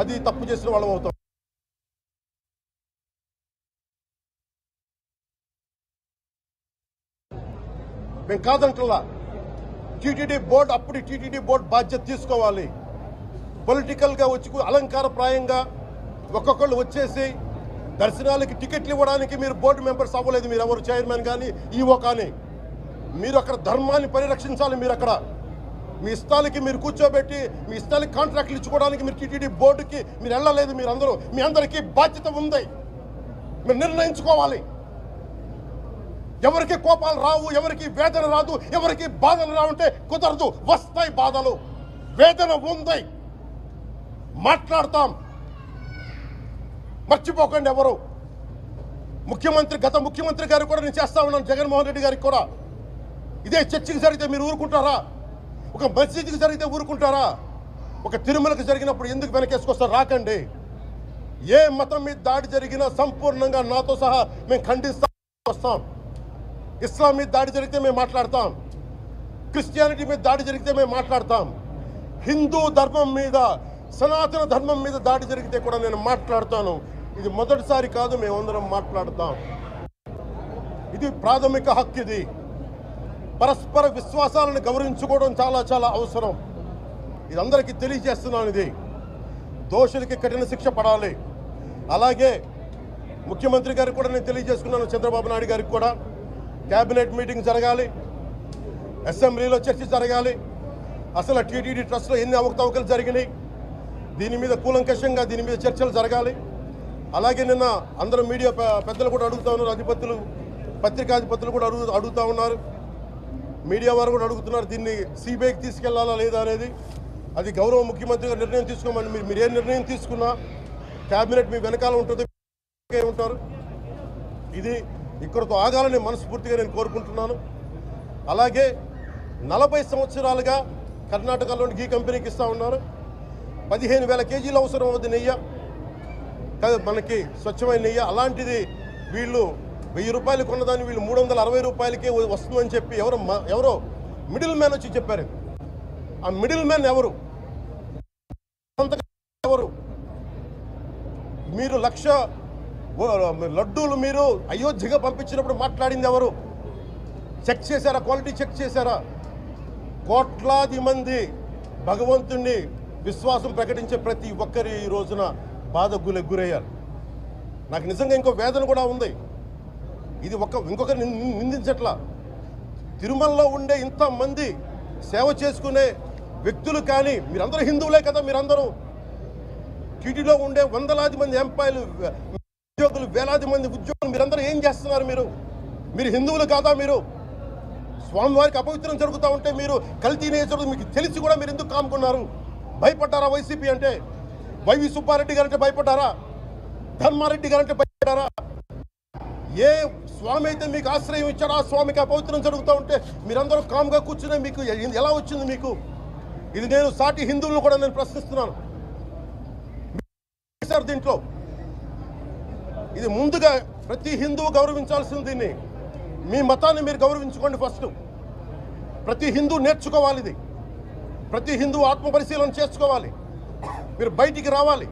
అది తప్పు చేసిన వాళ్ళం అవుతాం. మేము కాదంటలా. టీటీడీ బోర్డు అప్పుడు టీటీడీ బోర్డు బాధ్యత తీసుకోవాలి. పొలిటికల్గా వచ్చి అలంకారప్రాయంగా ఒక్కొక్కళ్ళు వచ్చేసి దర్శనాలకి టికెట్లు ఇవ్వడానికి మీరు బోర్డు మెంబర్స్ అవ్వలేదు. మీరు ఎవరు చైర్మన్ కానీ ఈవో కానీ మీరు అక్కడ ధర్మాన్ని పరిరక్షించాలి. మీరు అక్కడ మీ ఇష్టాలకి మీరు కూర్చోబెట్టి మీ ఇష్టాలకి కాంట్రాక్ట్లు ఇచ్చుకోవడానికి మీరు టీటీడీ బోర్డుకి మీరు వెళ్ళలేదు. మీరు అందరూ మీ అందరికీ బాధ్యత ఉంది. మీరు నిర్ణయించుకోవాలి. ఎవరికి కోపాలు రావు, ఎవరికి వేదన రాదు, ఎవరికి బాధలు రావుంటే కుదరదు. వస్తాయి బాధలు, వేదన ఉంది, మాట్లాడతాం. మర్చిపోకండి ఎవరు. గత ముఖ్యమంత్రి గారు కూడా నేను చేస్తా ఉన్నాను, జగన్మోహన్ రెడ్డి గారికి కూడా. ఇదే చర్చికి జరిగితే మీరు ఊరుకుంటారా? ఒక మసీదుకి జరిగితే ఊరుకుంటారా? ఒక తిరుమలకు జరిగినప్పుడు ఎందుకు వెనకేసుకొస్తారు? రాకండి. ఏ మతం మీద దాడి జరిగినా సంపూర్ణంగా నాతో సహా మేము ఖండిస్తాం, వస్తాం. ఇస్లాం మీద దాడి జరిగితే మేము మాట్లాడతాం. క్రిస్టియానిటీ మీద దాడి జరిగితే మేము మాట్లాడతాం. హిందూ ధర్మం మీద, సనాతన ధర్మం మీద దాడి జరిగితే కూడా నేను మాట్లాడతాను. ఇది మొదటిసారి కాదు, మేమందరం మాట్లాడతాం. ఇది ప్రాథమిక హక్కు. ఇది పరస్పర విశ్వాసాలను గౌరవించుకోవడం చాలా చాలా అవసరం. ఇది అందరికీ తెలియజేస్తున్నాను. ఇది దోషులకి కఠిన శిక్ష పడాలి. అలాగే ముఖ్యమంత్రి గారికి కూడా నేను తెలియజేసుకున్నాను, చంద్రబాబు నాయుడు గారికి కూడా క్యాబినెట్ మీటింగ్ జరగాలి, అసెంబ్లీలో చర్చ జరగాలి. అసలు టీటీడీ ట్రస్ట్లో ఎన్ని అవకతవకలు జరిగినాయి, దీని మీద కూలంకషంగా దీని మీద చర్చలు జరగాలి. అలాగే నిన్న అందరూ మీడియా పెద్దలు కూడా అడుగుతూ ఉన్నారు, అధిపతులు, పత్రికాధిపతులు కూడా అడుగుతూ ఉన్నారు, మీడియా వారు కూడా అడుగుతున్నారు, దీన్ని సిబిఐకి తీసుకెళ్లాలా లేదా అనేది. అది గౌరవ ముఖ్యమంత్రి గారు నిర్ణయం తీసుకోమని. మీరు ఏ నిర్ణయం తీసుకున్నా క్యాబినెట్ మీ వెనకాల ఉంటుంది, ఉంటారు. ఇది ఇక్కడతో ఆగాలని మనస్ఫూర్తిగా నేను కోరుకుంటున్నాను. అలాగే 40 సంవత్సరాలుగా కర్ణాటకలోని గీ కంపెనీకి ఇస్తూ ఉన్నారు. 15,000 కేజీలు అవసరం అవుతుంది నెయ్యి, మనకి స్వచ్ఛమైన నెయ్యి. అలాంటిది వీళ్ళు 1000 రూపాయలు కొన్నదాన్ని వీళ్ళు 360 రూపాయలకే వస్తుందని చెప్పి ఎవరో మిడిల్ మ్యాన్ వచ్చి చెప్పారు. ఆ మిడిల్ మ్యాన్ ఎవరు? మీరు 1,00,000 లడ్డూలు మీరు అయోధ్యగా పంపించినప్పుడు మాట్లాడింది ఎవరు? చెక్ చేశారా? క్వాలిటీ చెక్ చేశారా? కోట్లాది మంది భగవంతుణ్ణి విశ్వాసం ప్రకటించే ప్రతి ఒక్కరి ఈ రోజున బాధకు గురయ్యారు. నాకు నిజంగా ఇంకో వేదన కూడా ఉంది. ఇది ఇంకొకరు నిందించట్లా. తిరుమలలో ఉండే ఇంతమంది సేవ చేసుకునే వ్యక్తులు కానీ మీరందరూ హిందువులే కదా. మీరందరూ టీటీలో ఉండే వందలాది మంది ఎంప్లాయీలు, ఉద్యోగులు, వేలాది మంది ఉద్యోగులు, మీరందరూ ఏం చేస్తున్నారు? మీరు హిందువులు కాదా? మీరు స్వామివారికి అపవిత్రం జరుగుతూ ఉంటే మీరు కల్తీనే జరుగుతుంది మీకు తెలిసి కూడా మీరు ఎందుకు కాముకున్నారు? భయపడ్డారా? వైసీపీ అంటే వైవి సుబ్బారెడ్డి గారంటే భయపడ్డారా? ధర్మారెడ్డి గారంటే భయపడ్డారా? ఏ స్వామి అయితే మీకు ఆశ్రయం ఇచ్చారో ఆ స్వామికి అపవిత్రం జరుగుతూ ఉంటే మీరందరూ కామ్గా కూర్చునే మీకు ఎలా వచ్చింది? మీకు ఇది నేను సాటి హిందువులను కూడా నేను ప్రశ్నిస్తున్నాను. దీంట్లో ఇది ముందుగా ప్రతి హిందువు గౌరవించాల్సింది. దీన్ని మీ మతాన్ని మీరు గౌరవించుకోండి ఫస్ట్. ప్రతి హిందువు నేర్చుకోవాలి. ఇది ప్రతి హిందువు ఆత్మ పరిశీలన చేసుకోవాలి. మీరు బయటికి రావాలి.